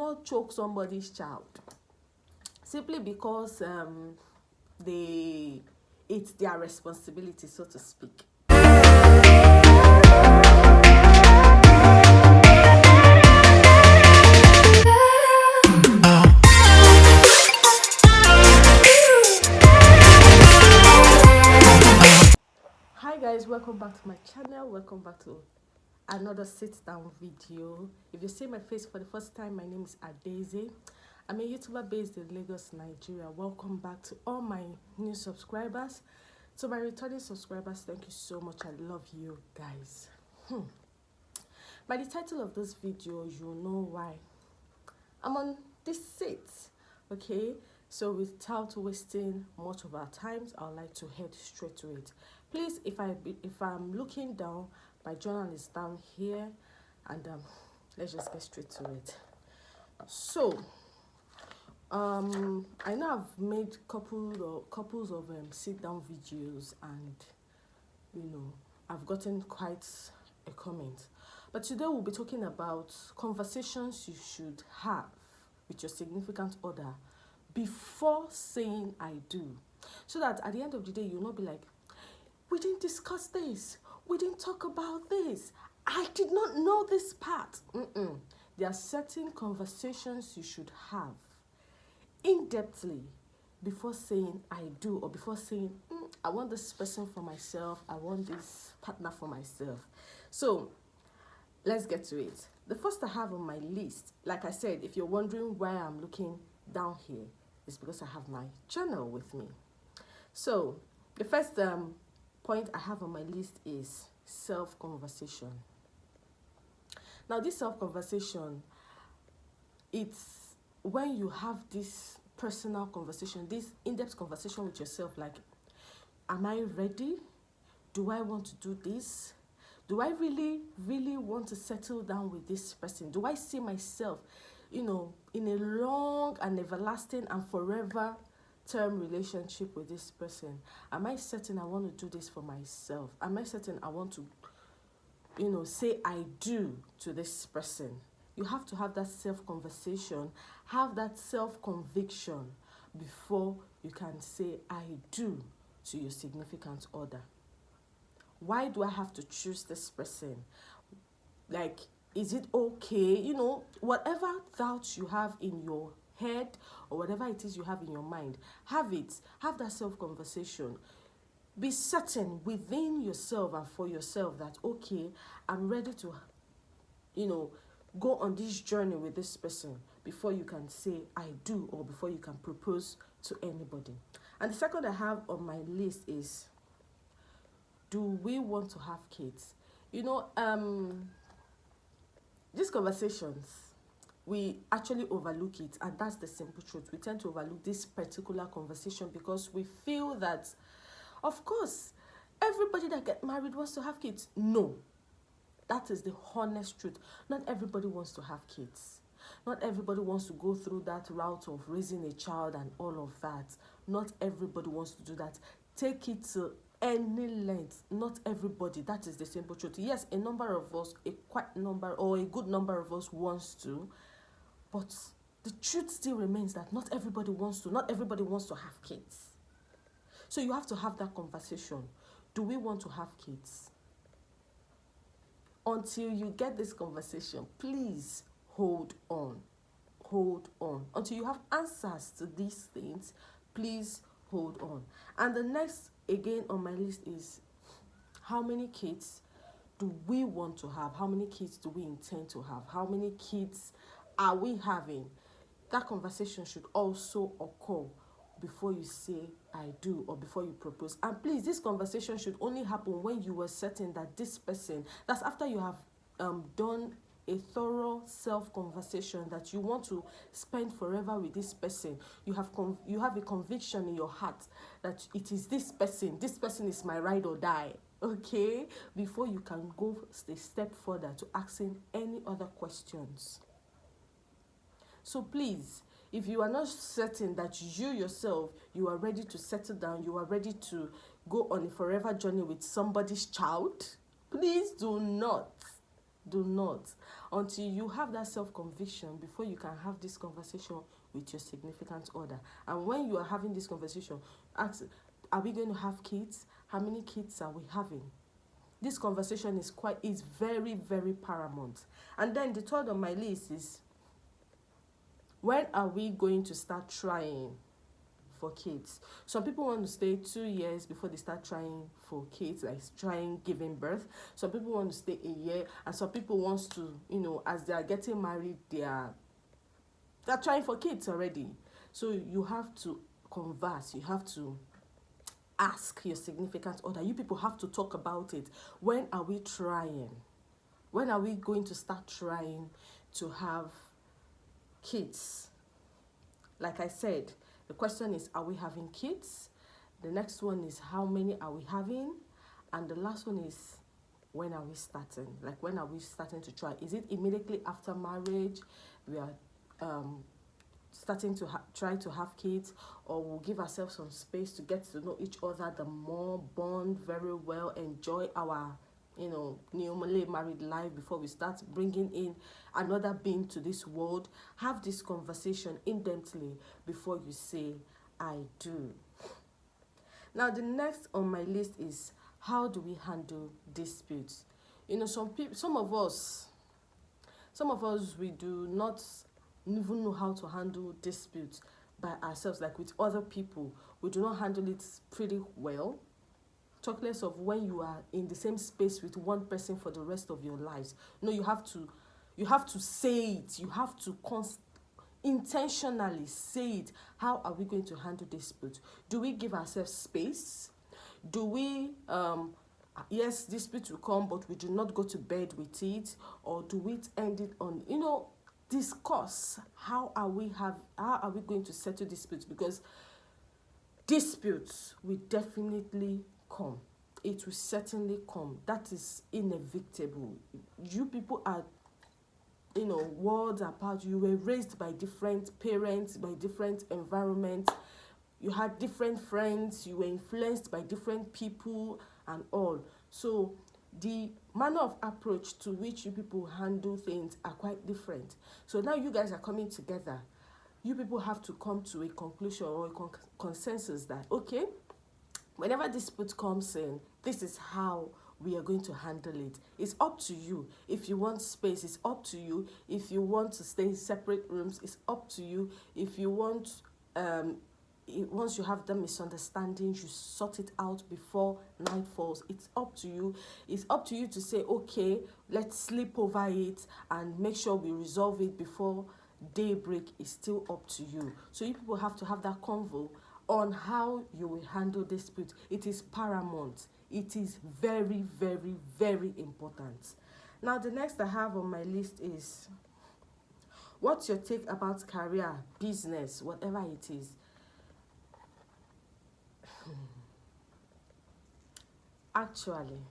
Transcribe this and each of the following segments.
not choke somebody's child simply because it's their responsibility, so to speak. Hi guys, welcome back to my channel. Welcome back to another sit down video. If you see my face for the first time, my name is Adaeze. I'm a YouTuber based in Lagos, Nigeria. Welcome back to all my new subscribers. To my returning subscribers, thank you so much. I love you guys. By the title of this video, you know why I'm on this seat. Okay, so without wasting much of our time, I would like to head straight to it. Please, if I'm looking down, my journal is down here, and let's just get straight to it. So I know I've made couples of sit down videos, and I've gotten quite a comment. But today we'll be talking about conversations you should have with your significant other before saying I do, so that at the end of the day you'll not be like, we didn't discuss this, we didn't talk about this, I did not know this part. There are certain conversations you should have in-depthly before saying I do, or before saying I want this person for myself, I want this partner for myself. So let's get to it. The first I have on my list, like I said, if you're wondering why I'm looking down here, is because I have my journal with me. So the first point I have on my list is self-conversation. Now this self-conversation, it's when you have this personal conversation, this in-depth conversation with yourself, like, am I ready? Do I want to do this? Do I really want to settle down with this person? Do I see myself, in a long and everlasting and forever term relationship with this person? Am I certain I want to do this for myself? Am I certain I want to, say I do to this person? You have to have that self-conversation, have that self-conviction before you can say I do to your significant other. Why do I have to choose this person? Like, is it okay? Whatever doubts you have in your head, or whatever it is you have in your mind, have that self-conversation. Be certain within yourself and for yourself that, okay, I'm ready to, go on this journey with this person before you can say I do, or before you can propose to anybody. And the second I have on my list is, do we want to have kids? These conversations, we actually overlook it, and that's the simple truth. We tend to overlook this particular conversation because we feel that, of course, everybody that gets married wants to have kids. No, that is the honest truth. Not everybody wants to have kids. Not everybody wants to go through that route of raising a child and all of that. Not everybody wants to do that. Take it to any length. Not everybody. That is the simple truth. Yes, a number of us, a good number of us wants to, but the truth still remains that not everybody wants to. Not everybody wants to have kids. So you have to have that conversation. Do we want to have kids? Until you get this conversation, please hold on. Hold on. Until you have answers to these things, please hold on. And the next, again, on my list is, how many kids do we want to have? How many kids do we intend to have? How many kids are we having? That conversation should also occur before you say I do, or before you propose. And please, this conversation should only happen when you were certain that this person, that's after you have done a thorough self-conversation, that you want to spend forever with this person. You have a conviction in your heart that it is this person is my ride or die. Okay, before you can go a step further to asking any other questions. So please, if you are not certain that you yourself, you are ready to settle down, you are ready to go on a forever journey with somebody's child, please do not until you have that self-conviction before you can have this conversation with your significant other. And when you are having this conversation, ask, are we going to have kids? How many kids are we having? This conversation is very, very paramount. And then the third on my list is, when are we going to start trying for kids? Some people want to stay 2 years before they start trying for kids, like trying giving birth. Some people want to stay a year, and some people want to, as they are getting married, they're trying for kids already. So you have to converse, you have to ask your significant other. You people have to talk about it. When are we trying? When are we going to start trying to have kids? Like I said, the question is, are we having kids? The next one is, how many are we having? And the last one is, when are we starting? Like, when are we starting to try? Is it immediately after marriage we are starting to try to have kids, or we'll give ourselves some space to get to know each other the more, bond very well, enjoy our newly married life before we start bringing in another being to this world? Have this conversation in-depthly before you say I do. Now, the next on my list is, how do we handle disputes? Some of us, we do not even know how to handle disputes by ourselves, like with other people. We do not handle it pretty well. Talk less of when you are in the same space with one person for the rest of your lives. No, you have to say it. You have to intentionally say it. How are we going to handle dispute? Do we give ourselves space? Do we yes, dispute will come, but we do not go to bed with it? Or do we end it on, discuss how are we going to settle disputes? Because disputes will definitely come. It will certainly come. That is inevitable. You people are, worlds apart. You were raised by different parents, by different environments. You had different friends. You were influenced by different people and all. So the manner of approach to which you people handle things are quite different. So now you guys are coming together. You people have to come to a conclusion or a consensus that, okay, whenever dispute comes in, this is how we are going to handle it. It's up to you. If you want space, it's up to you. If you want to stay in separate rooms, it's up to you. If you want, once you have the misunderstandings, you sort it out before night falls. It's up to you. It's up to you to say, okay, let's sleep over it and make sure we resolve it before daybreak. Is still up to you. So you people have to have that convo on how you will handle dispute. It is paramount. It is very, very, very important. Now, the next I have on my list is, what's your take about career, business, whatever it is? Actually,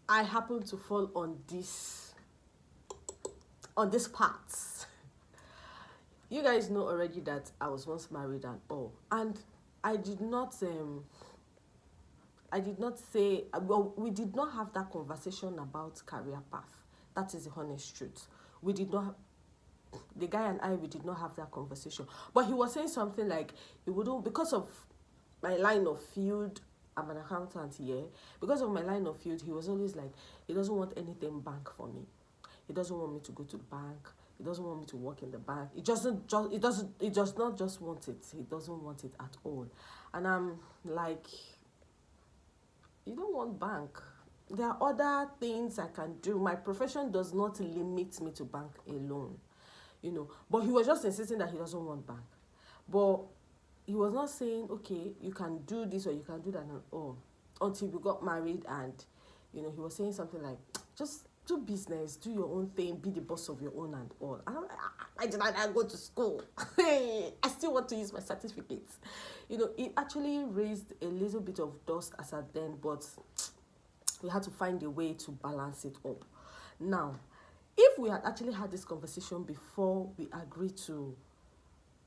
I happen to fall on this part. You guys know already that I was once married and all, and I did not say, well, we did not have that conversation about career path. That is the honest truth. We did not, the guy and we did not have that conversation. But he was saying something like, he wouldn't, because of my line of field, I'm an accountant here. Because of my line of field, he was always like, he doesn't want anything bank for me. He doesn't want me to go to the bank. He doesn't want me to work in the bank. He does not just want it. He doesn't want it at all. And I'm like, you don't want bank. There are other things I can do. My profession does not limit me to bank alone, But he was just insisting that he doesn't want bank. But he was not saying, okay, you can do this or you can do that and all. Until we got married, and, he was saying something like, just do business, do your own thing, be the boss of your own and all. And I'm like, I did not go to school. I still want to use my certificates. It actually raised a little bit of dust as at then, but we had to find a way to balance it up. Now, if we had actually had this conversation before we agreed to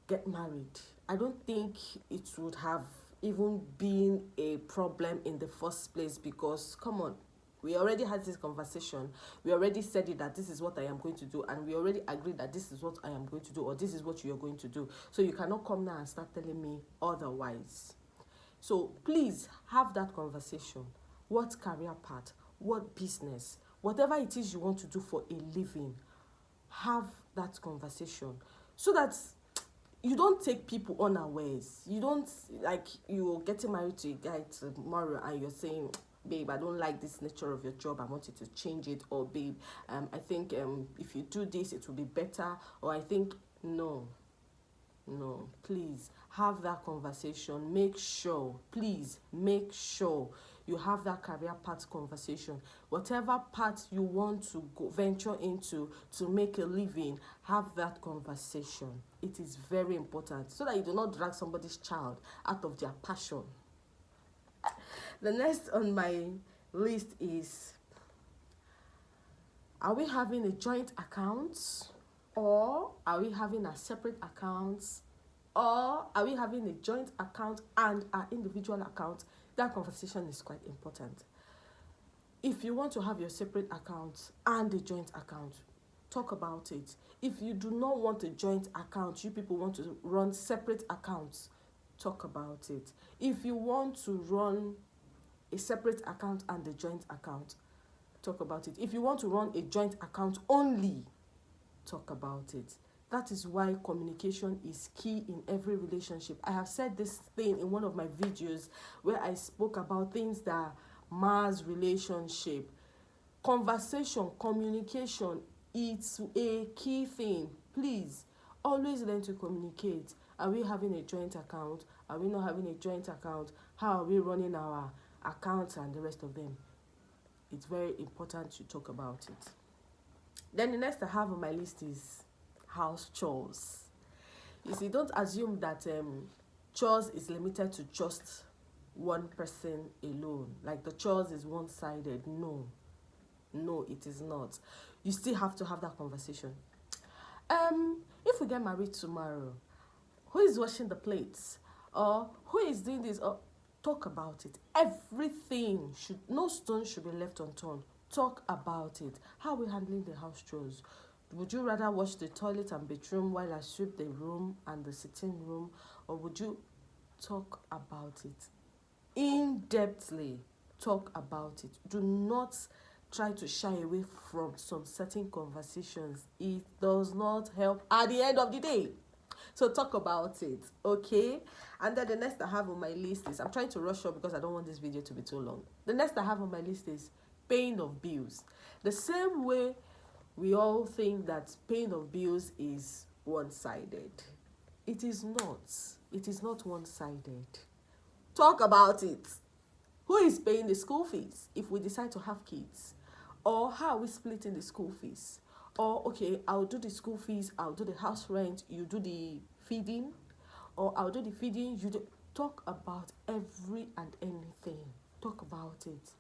get married, I don't think it would have even been a problem in the first place, because, come on, We already had this conversation. We already said it that this is what I am going to do, and we already agreed that this is what I am going to do, or this is what you are going to do. So you cannot come now and start telling me otherwise. So please have that conversation. What career path, what business, whatever it is you want to do for a living, have that conversation so that you don't take people unawares. You don't, like, you're getting married to a guy tomorrow and you're saying, babe, I don't like this nature of your job, I want you to change it, or babe, I think if you do this it will be better, or I think, no, please have that conversation. Make sure, please make sure you have that career path conversation. Whatever path you want to go venture into to make a living, have that conversation. It is very important so that you do not drag somebody's child out of their passion. The next on my list is, are we having a joint account, or are we having a separate accounts, or are we having a joint account and an individual account? That conversation is quite important. If you want to have your separate account and a joint account, talk about it. If you do not want a joint account, you people want to run separate accounts, talk about it. If you want to run a separate account and a joint account, talk about it. If you want to run a joint account only, talk about it. That is why communication is key in every relationship. I have said this thing in one of my videos where I spoke about things that mars relationship. Conversation, communication, it's a key thing. Please, always learn to communicate. Are we having a joint account? Are we not having a joint account? How are we running our accounts and the rest of them? It's very important to talk about it. Then the next I have on my list is house chores. You see, don't assume that chores is limited to just one person alone. Like the chores is one-sided. No, it is not. You still have to have that conversation. If we get married tomorrow, who is washing the plates, or who is doing this? Or talk about it. Everything no stone should be left unturned. Talk about it. How are we handling the house chores? Would you rather wash the toilet and bathroom while I sweep the room and the sitting room, or would you talk about it in-depthly? Talk about it. Do not try to shy away from some certain conversations. It does not help at the end of the day. So talk about it, okay? And then the next I have on my list is, I'm trying to rush up because I don't want this video to be too long. The next I have on my list is paying of bills. The same way we all think that paying of bills is one-sided. It is not. It is not one-sided. Talk about it. Who is paying the school fees if we decide to have kids? Or how are we splitting the school fees? Or, okay, I'll do the school fees, I'll do the house rent, you do the feeding, or I'll do the feeding, you do. Talk about every and anything. Talk about it.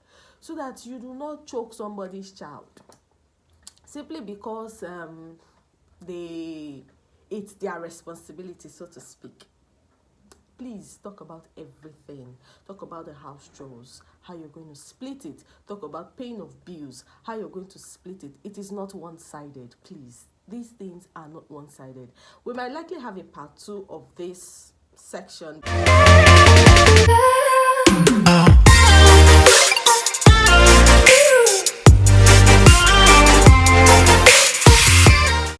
So that you do not choke somebody's child simply because it's their responsibility, so to speak. Please talk about everything. Talk about the house chores, how you're going to split it. Talk about paying of bills, how you're going to split it. It is not one-sided, please. These things are not one-sided. We might likely have a part 2 of this section.